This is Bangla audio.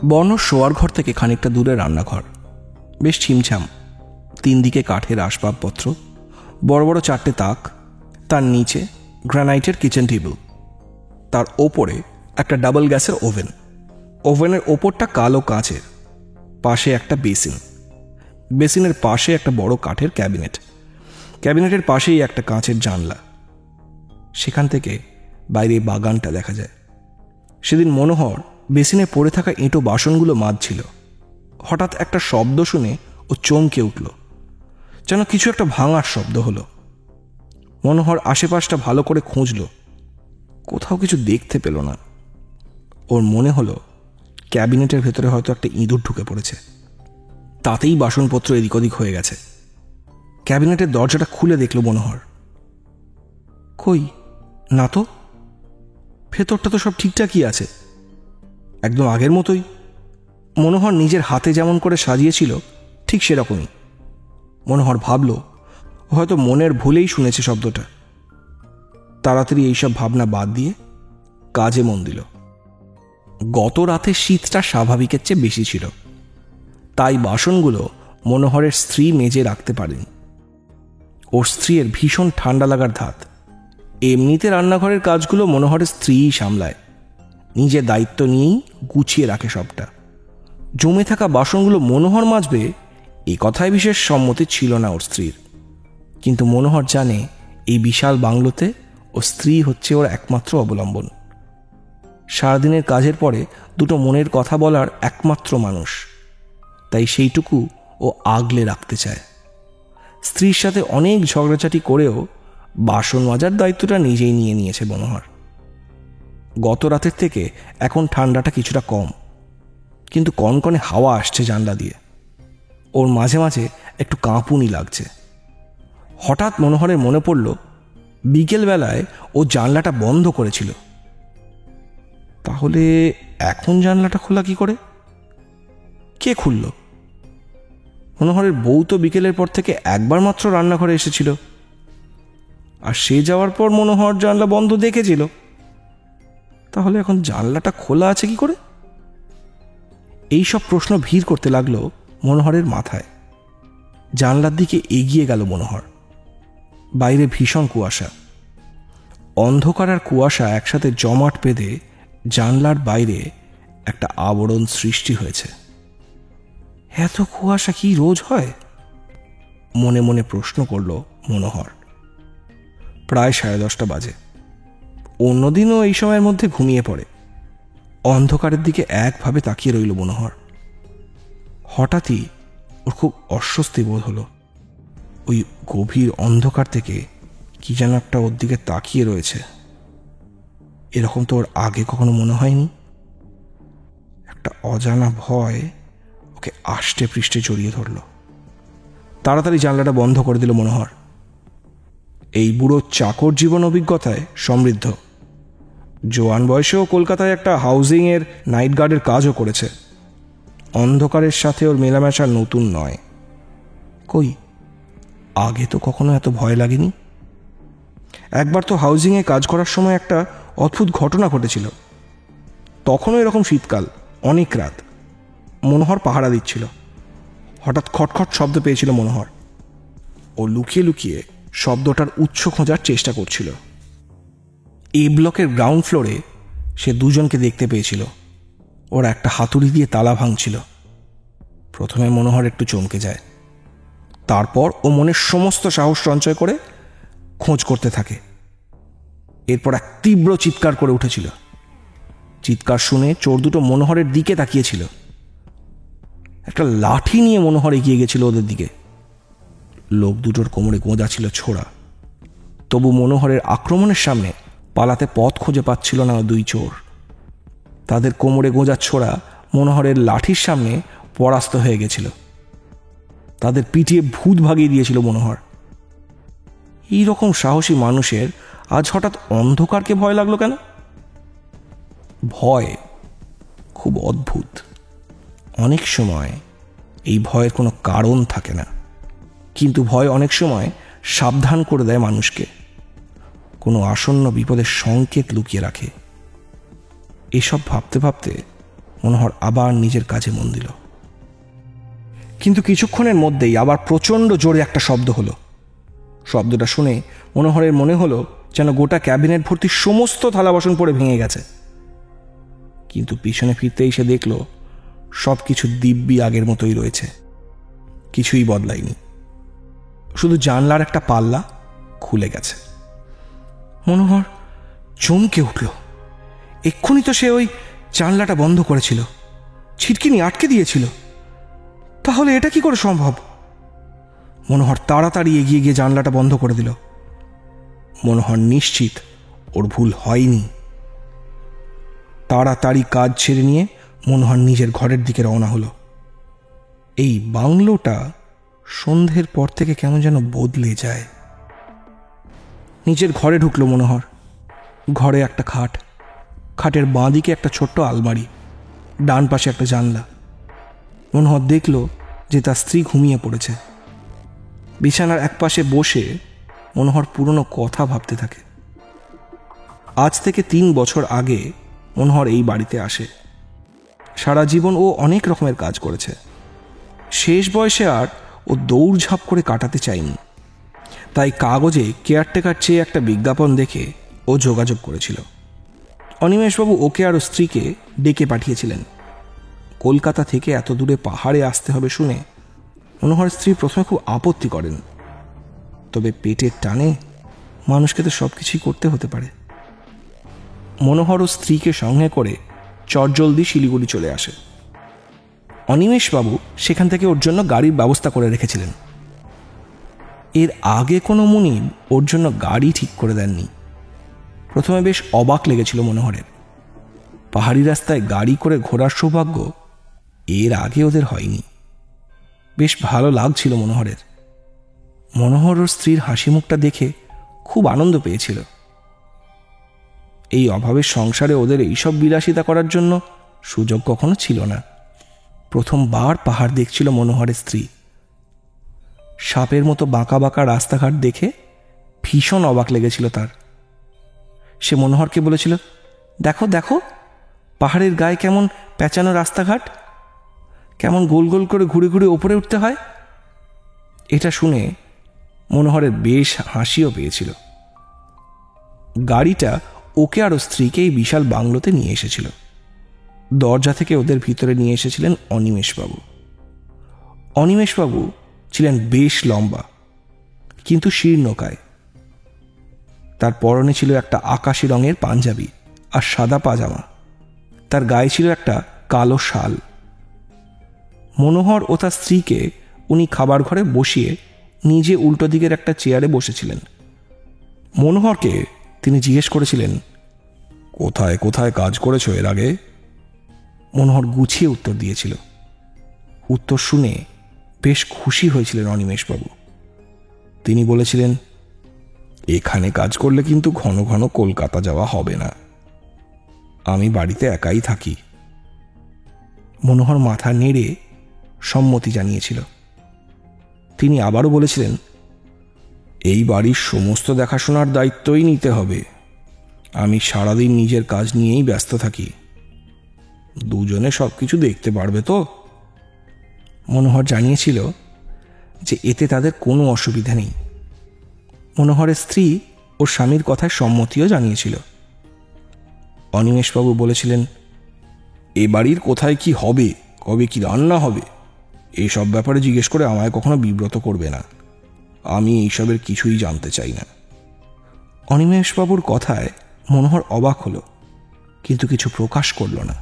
বর্ণর শোয়ার ঘর থেকে খানিকটা দূরে রান্নাঘর, বেশ ছিমছাম, 3 দিকে কাঠের আসবাবপত্র, বড় বড় 4টে তাক, তার নিচে গ্রানাইটের কিচেন টেবিল, তার ওপরে একটা ডাবল গ্যাসের ওভেন, ওভেনের ওপরটা কালো কাঁচের, পাশে একটা বেসিন, বেসিনের পাশে একটা বড় কাঠের ক্যাবিনেট, ক্যাবিনেটের পাশেই একটা কাঁচের জানলা, সেখান থেকে বাইরে বাগানটা দেখা যায়। সেদিন মনোহর বেসিনে পড়ে থাকা এঁটো বাসনগুলো মাজছিল। হঠাৎ একটা শব্দ শুনে ও চমকে উঠল, যেন কিছু একটা ভাঙার শব্দ হলো। মনোহর আশেপাশটা ভালো করে খুঁজল, কোথাও কিছু দেখতে পেল না। ওর মনে হলো ক্যাবিনেটের ভেতরে হয়তো একটা ইঁদুর ঢুকে পড়েছে, তাতেই বাসনপত্র এদিক ওদিক হয়ে গেছে। ক্যাবিনেটের দরজাটা খুলে দেখল মনোহর। কই, না তো, ভেতরটা তো সব ঠিকঠাকই আছে, একদম আগের মতোই। মনোহর নিজের হাতে যেমন করে সাজিয়েছিল ঠিক সেরকমই। মনোহর ভাবল হয়তো মনের ভুলেই শুনেছে শব্দটা। তাড়াতাড়ি এইসব ভাবনা বাদ দিয়ে কাজে মন দিল। গত রাতে শীতটা স্বাভাবিকের চেয়ে বেশি ছিল, তাই বাসনগুলো মনোহরের স্ত্রী মেজে রাখতে পারেনি। ওর স্ত্রীর ভীষণ ঠান্ডা লাগার ধাত। এমনিতে রান্নাঘরের কাজগুলো মনোহরের স্ত্রীই সামলায়, নিজের দায়িত্ব নিয়েই গুছিয়ে রাখে সবটা। জমে থাকা বাসনগুলো মনোহর মাজবে এ কথায় বিশেষ সম্মতি ছিল না ওর স্ত্রীর। কিন্তু মনোহর জানে এই বিশাল বাংলোতে ও স্ত্রী হচ্ছে ওর একমাত্র অবলম্বন। সারাদিনের কাজের পরে দুটো মনের কথা বলার একমাত্র মানুষ, তাই সেইটুকু ও আগলে রাখতে চায়। স্ত্রীর সাথে অনেক ঝগড়াঝাটি করেও বাসন মাজার দায়িত্বটা নিজেই নিয়ে নিয়েছে মনোহর। গত রাতের থেকে এখন ঠান্ডাটা কিছুটা কম, কিন্তু কনকনে হাওয়া আসছে জানলা দিয়ে। ওর মাঝে মাঝে একটু কাঁপুনি লাগছে। হঠাৎ মনোহরের মনে পড়ল বিকেলবেলায় ও জানলাটা বন্ধ করেছিল। তাহলে এখন জানলাটা খোলা কি করে? কে খুলল? মনোহরের বউ তো বিকেলের পর থেকে একবার মাত্র রান্নাঘরে এসেছিল, আর সে যাওয়ার পর মনোহর জানলা বন্ধ দেখেছিল। তাহলে এখন জানলাটা খোলা আছে কি করে? এইসব প্রশ্ন ভিড় করতে লাগলো মনোহরের মাথায়। জানলার দিকে এগিয়ে গেল মনোহর। বাইরে ভীষণ কুয়াশা, অন্ধকার আর কুয়াশা একসাথে জমাট বেঁধে জানলার বাইরে একটা আবরণ সৃষ্টি হয়েছে। এত কুয়াশা কি রোজ হয়? মনে মনে প্রশ্ন করল মনোহর। প্রায় 10:30 বাজে। অন্যদিনও এই সময়ের মধ্যে ঘুমিয়ে পড়ে। অন্ধকারের দিকে একভাবে তাকিয়ে রইল মনোহর। হঠাৎই ওর খুব অস্বস্তি বোধ হলো। ওই গভীর অন্ধকার থেকে কি যেন একটা ওর দিকে তাকিয়ে রয়েছে। এরকম তো ওর আগে কখনো মনে হয়নি। একটা অজানা ভয় ওকে আষ্টে পৃষ্ঠে জড়িয়ে ধরল। তাড়াতাড়ি জানলাটা বন্ধ করে দিল মনোহর। এই বুড়ো চাকর জীবন অভিজ্ঞতায় সমৃদ্ধ। জোয়ান বয়সেও কলকাতায় একটা হাউজিংয়ের নাইট গার্ডের কাজও করেছে। অন্ধকারের সাথে ওর মেলামেশা নতুন নয়। কই, আগে তো কখনো এত ভয় লাগেনি। একবার তো হাউজিংয়ে কাজ করার সময় একটা অদ্ভুত ঘটনা ঘটেছিল। তখনও এরকম শীতকাল, অনেক রাত। মনোহর পাহারা দিচ্ছিল। হঠাৎ খটখট শব্দ পেয়েছিল মনোহর। ও লুকিয়ে লুকিয়ে শব্দটার উৎস খোঁজার চেষ্টা করছিল। এই ব্লকের গ্রাউন্ড ফ্লোরে সে দুজনকে দেখতে পেয়েছিল। ওরা একটা হাতুড়ি দিয়ে তালা ভাঙছিল। প্রথমে মনোহর একটু চমকে যায়। তারপর ও মনের সমস্ত সাহস সঞ্চয় করে খোঁজ করতে থাকে। এরপর এক তীব্র চিৎকার করে উঠেছিল। চিৎকার শুনে চোর দুটো মনোহরের দিকে তাকিয়েছিল। একটা লাঠি নিয়ে মনোহর এগিয়ে গেছিল ওদের দিকে। লোক দুটোর কোমরে গোঁজা ছিল ছোড়া। তবু মনোহরের আক্রমণের সামনে পালাতে পথ খুঁজে পাচ্ছিল না দুই চোর। তাদের কোমরে গোঁজা ছোড়া মনোহরের লাঠির সামনে পরাস্ত হয়ে গেছিল। তাদের পিটিয়ে ভূত ভাগিয়ে দিয়েছিল মনোহর। এইরকম সাহসী মানুষের আজ হঠাৎ অন্ধকারকে ভয় লাগলো কেন? ভয় খুব অদ্ভুত। অনেক সময় এই ভয়ের কোনো কারণ থাকে না, কিন্তু ভয় অনেক সময় সাবধান করে দেয় মানুষকে, কোনো আসন্ন বিপদের সংকেত লুকিয়ে রাখে। এসব ভাবতে ভাবতে মনোহর আবার নিজের কাজে মন দিল। কিন্তু কিছুক্ষণের মধ্যেই আবার প্রচণ্ড জোরে একটা শব্দ হলো। শব্দটা শুনে মনোহরের মনে হলো যেন গোটা ক্যাবিনেট ভর্তি সমস্ত থালা বাসন পড়ে ভেঙে গেছে। কিন্তু পিছনে ফিরতেই সে দেখল সব কিছু দিব্যি আগের মতোই রয়েছে, কিছুই বদলায়নি। শুধু জানলার একটা পাল্লা খুলে গেছে। মনোহর চমকে উঠল। এক্ষুনি তো সে ওই জানলাটা বন্ধ করেছিল, ছিটকিনি আটকে দিয়েছিল। তাহলে এটা কি করে সম্ভব? মনোহর তাড়াতাড়ি এগিয়ে গিয়ে জানলাটা বন্ধ করে দিল। মনোহর নিশ্চিত ওর ভুল হয়নি। তাড়াতাড়ি কাজ ছেড়ে নিয়ে মনোহর নিজের ঘরের দিকে রওনা হলো। এই বাংলোটা সন্ধ্যের পর থেকে কেমন যেন বদলে যায়। নিজের ঘরে ঢুকলো মনোহর। ঘরে একটা খাট, খাটের বাঁ দিকে একটা ছোট্ট আলমারি, ডান পাশে একটা জানলা। মনোহর দেখল যে তার স্ত্রী ঘুমিয়ে পড়েছে। বিছানার এক পাশে বসে মনোহর পুরনো কথা ভাবতে থাকে। আজ থেকে 3 বছর আগে মনোহর এই বাড়িতে আসে। সারা জীবন ও অনেক রকমের কাজ করেছে। শেষ বয়সে আর ও দৌড়ঝাঁপ করে কাটাতে চায়নি। তাই কাগজে কেয়ারটেকার চেয়ে একটা বিজ্ঞাপন দেখে ও যোগাযোগ করেছিল। অনিমেষবাবু ওকে আর স্ত্রীকে ডেকে পাঠিয়েছিলেন। কলকাতা থেকে এত দূরে পাহাড়ে আসতে হবে শুনে মনোহর স্ত্রী প্রথমে খুব আপত্তি করেন। তবে পেটের টানে মানুষকে তো সব কিছুই করতে হতে পারে। মনোহর ও স্ত্রীকে সঙ্গে করে চটজলদি শিলিগুড়ি চলে আসে। অনিমেষবাবু সেখান থেকে ওর জন্য গাড়ির ব্যবস্থা করে রেখেছিলেন। এর আগে কোনো মুনিম ওর জন্য গাড়ি ঠিক করে দেননি। প্রথমে বেশ অবাক লেগেছিল মনোহরের। পাহাড়ি রাস্তায় গাড়ি করে ঘোরার সৌভাগ্য এর আগে ওদের হয়নি। বেশ ভালো লাগছিল মনোহরের। মনোহর ওর স্ত্রীর হাসি মুখটা দেখে খুব আনন্দ পেয়েছিল। এই অভাবের সংসারে ওদের এইসব বিলাসিতা করার জন্য সুযোগ কখনো ছিল না। প্রথমবার পাহাড় দেখছিল মনোহরের স্ত্রী। সাপের মতো বাঁকা বাঁকা রাস্তাঘাট দেখে ভীষণ অবাক লেগেছিল তার। সে মনোহরকে বলেছিল, দেখো দেখো পাহাড়ের গায়ে কেমন পেঁচানো রাস্তাঘাট, কেমন গোল গোল করে ঘুরে ঘুরে ওপরে উঠতে হয়। এটা শুনে মনোহরের বেশ হাসিও পেয়েছিল। গাড়িটা ওকে আর স্ত্রীকে এই বিশাল বাংলোতে নিয়ে এসেছিল। দরজা থেকে ওদের ভিতরে নিয়ে এসেছিলেন অনিমেষবাবু। অনিমেষবাবু ছিলেন বেশ লম্বা, কিন্তু শীর্ণকায়। তার পরনে ছিল একটা আকাশি রঙের পাঞ্জাবি আর সাদা পাজামা। তার গায়ে ছিল একটা কালো শাল। মনোহর ও তার স্ত্রীকে উনি খাবার ঘরে বসিয়ে নিজে উল্টো দিকের একটা চেয়ারে বসেছিলেন। মনোহরকে তিনি জিজ্ঞেস করেছিলেন, কোথায় কোথায় কাজ করেছো এর আগে? মনোহর গুছিয়ে উত্তর দিয়েছিল। উত্তর শুনে বেশ খুশি হয়েছিলেন অনিমেষবাবু। তিনি বলেছিলেন, এখানে কাজ করলে কিন্তু ঘন ঘন কলকাতা যাওয়া হবে না। আমি বাড়িতে একাই থাকি। মনোহর মাথা নেড়ে সম্মতি জানিয়েছিল। তিনি আবারও বলেছিলেন, এই বাড়ির সমস্ত দেখাশোনার দায়িত্বই নিতে হবে। আমি সারাদিন নিজের কাজ নিয়েই ব্যস্ত থাকি। দুজনে সবকিছু দেখতে পারবে তো? মনোহর জানিয়েছিল যে এতে তাদের কোনো অসুবিধা নেই। মনোহরের স্ত্রী ওর স্বামীর কথায় সম্মতিও জানিয়েছিল। অনিমেষবাবু বলেছিলেন, এ বাড়ির কোথায় কি হবে, কবে কি রান্না হবে, এসব ব্যাপারে জিজ্ঞেস করে আমায় কখনো বিব্রত করবে না। আমি এইসবের কিছুই জানতে চাই না। অনিমেষবাবুর কথায় মনোহর অবাক হলো, কিন্তু কিছু প্রকাশ করল না।